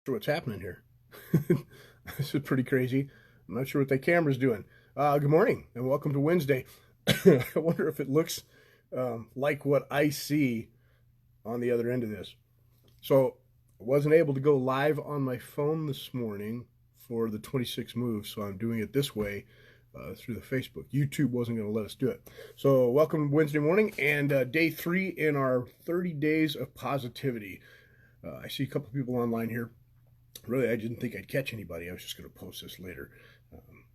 Sure what's happening here. This is pretty crazy. I'm not sure what that camera's doing. Good morning and welcome to Wednesday. I wonder if it looks like what I see on the other end of this. So I wasn't able to go live on my phone this morning for the 26 moves, so I'm doing it this way through the Facebook. YouTube wasn't going to let us do it. So welcome Wednesday morning and day 3 in our 30 days of positivity. I see a couple people online here. Really, I didn't think I'd catch anybody. I was just going to post this later.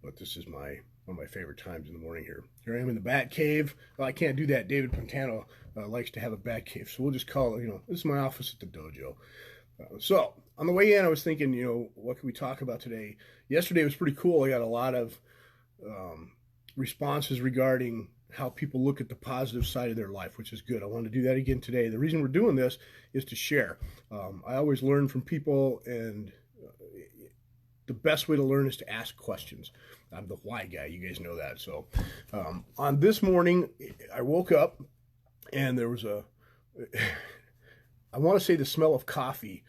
But this is one of my favorite times in the morning here. Here I am in the bat cave. Well, I can't do that. David Pantano likes to have a bat cave. So we'll just call it, this is my office at the dojo. So on the way in, I was thinking, what can we talk about today? Yesterday was pretty cool. I got a lot of responses regarding how people look at the positive side of their life, which is good. I want to do that again today. The reason we're doing this is to share. I always learn from people, and the best way to learn is to ask questions. I'm the why guy. You guys know that. So on this morning, I woke up, and there was I want to say the smell of coffee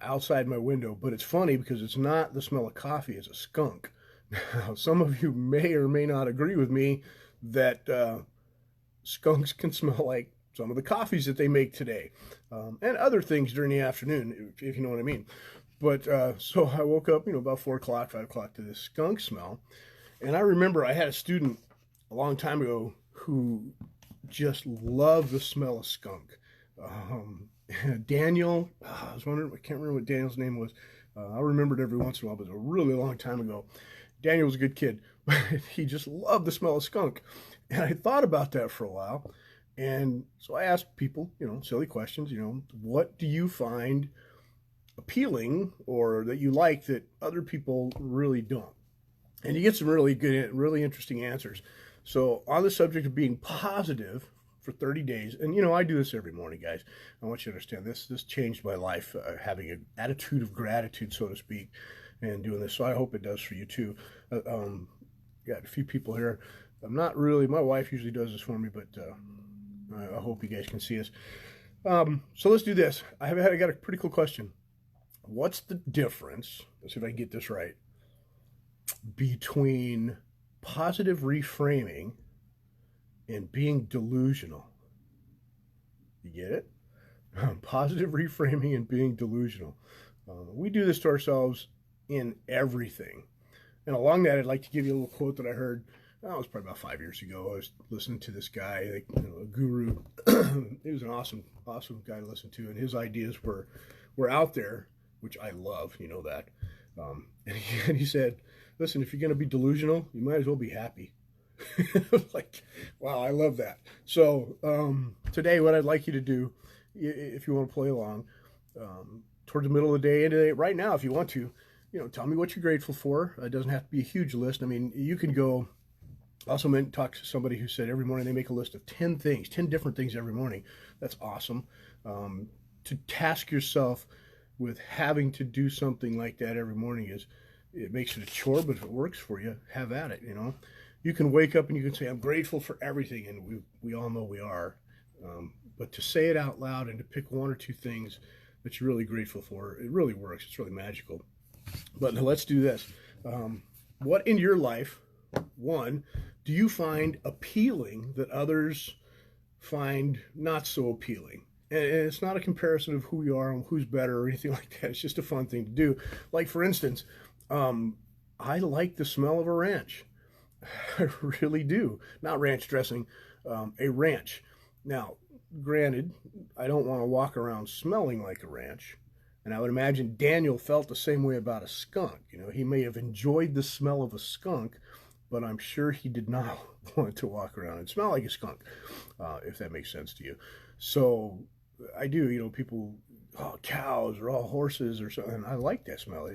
outside my window, but it's funny because it's not the smell of coffee. It's a skunk. Now, some of you may or may not agree with me that skunks can smell like some of the coffees that they make today, and other things during the afternoon, if you know what I mean. But so I woke up, about 4 o'clock, 5 o'clock to this skunk smell. And I remember I had a student a long time ago who just loved the smell of skunk. Daniel, I was wondering, I can't remember what Daniel's name was. I remember it every once in a while, but it was a really long time ago. Daniel was a good kid, but he just loved the smell of skunk. And I thought about that for a while. And so I asked people, silly questions, what do you find appealing or that you like that other people really don't? And you get some really good, really interesting answers. So on the subject of being positive for 30 days, and I do this every morning, guys. I want you to understand this changed my life, having an attitude of gratitude, so to speak, and doing this. So I hope it does for you too. Got a few people here. I'm not really, my wife usually does this for me, but I hope you guys can see us. So let's do this. I got a pretty cool question. What's the difference, let's see if I can get this right, between positive reframing and being delusional? You get it? Positive reframing and being delusional. We do this to ourselves in everything. And along that, I'd like to give you a little quote that I heard. It was probably about 5 years ago. I was listening to this guy, a guru. He was an awesome guy to listen to, and his ideas were out there, which I love. You know that. And he said, "Listen, if you're going to be delusional, you might as well be happy." Like, wow, I love that. So today, what I'd like you to do, if you want to play along, toward the middle of the day, and right now, if you want to, tell me what you're grateful for. It doesn't have to be a huge list. I mean, you can go. Also, talk to somebody who said every morning they make a list of 10 things, 10 different things every morning. That's awesome. To task yourself with having to do something like that every morning it makes it a chore, but if it works for you, have at it. You can wake up and you can say, "I'm grateful for everything," and we all know we are. But to say it out loud and to pick one or two things that you're really grateful for, it really works. It's really magical. But let's do this. What in your life, one, do you find appealing that others find not so appealing? And it's not a comparison of who we are and who's better or anything like that. It's just a fun thing to do. Like, for instance, I like the smell of a ranch. I really do. Not ranch dressing, a ranch. Now, granted, I don't want to walk around smelling like a ranch. And I would imagine Daniel felt the same way about a skunk. He may have enjoyed the smell of a skunk, but I'm sure he did not want to walk around and smell like a skunk, if that makes sense to you. So I do, people, cows or all horses or something. And I like that smell.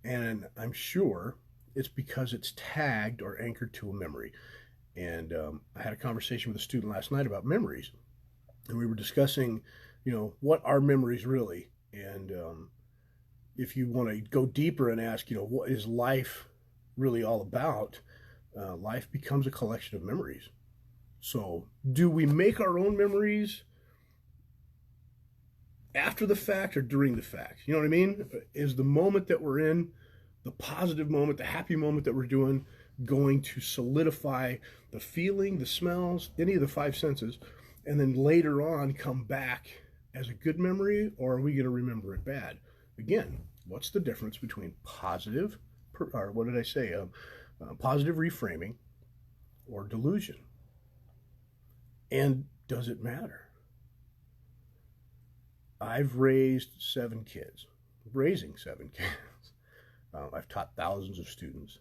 And I'm sure it's because it's tagged or anchored to a memory. And I had a conversation with a student last night about memories. And we were discussing, what are memories really? And if you want to go deeper and ask, what is life really all about? Life becomes a collection of memories. So do we make our own memories? after the fact or during the fact? You know what I mean? Is the moment that we're in, the positive moment, the happy moment that we're doing, going to solidify the feeling, the smells, any of the five senses, and then later on come back as a good memory, or are we going to remember it bad? Again, what's the difference between positive, or what did I say, positive reframing or delusion? And does it matter? I've raised 7 kids, raising 7 kids. I've taught thousands of students,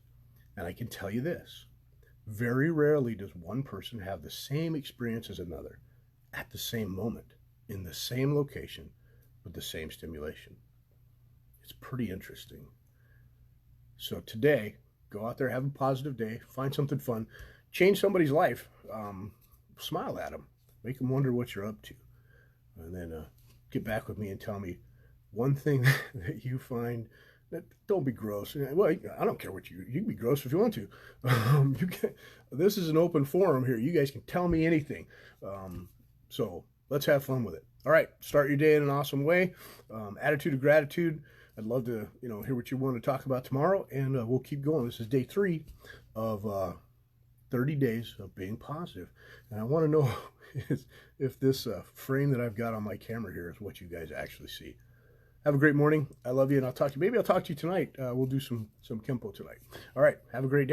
and I can tell you this: very rarely does one person have the same experience as another at the same moment, in the same location, with the same stimulation. It's pretty interesting. So today, go out there, have a positive day, find something fun, change somebody's life, smile at them, make them wonder what you're up to, and then get back with me and tell me one thing that you find. That, don't be gross. Well, I don't care what you can be gross if you want to. This is an open forum here. You guys can tell me anything. So let's have fun with it. All right, start your day in an awesome way. Attitude of gratitude. I'd love to hear what you want to talk about tomorrow, and we'll keep going. This is day 3 of 30 days of being positive, and I want to know if this frame that I've got on my camera here is what you guys actually see. Have a great morning. I love you, and I'll talk to you. Maybe I'll talk to you tonight. We'll do some Kempo tonight. All right. Have a great day.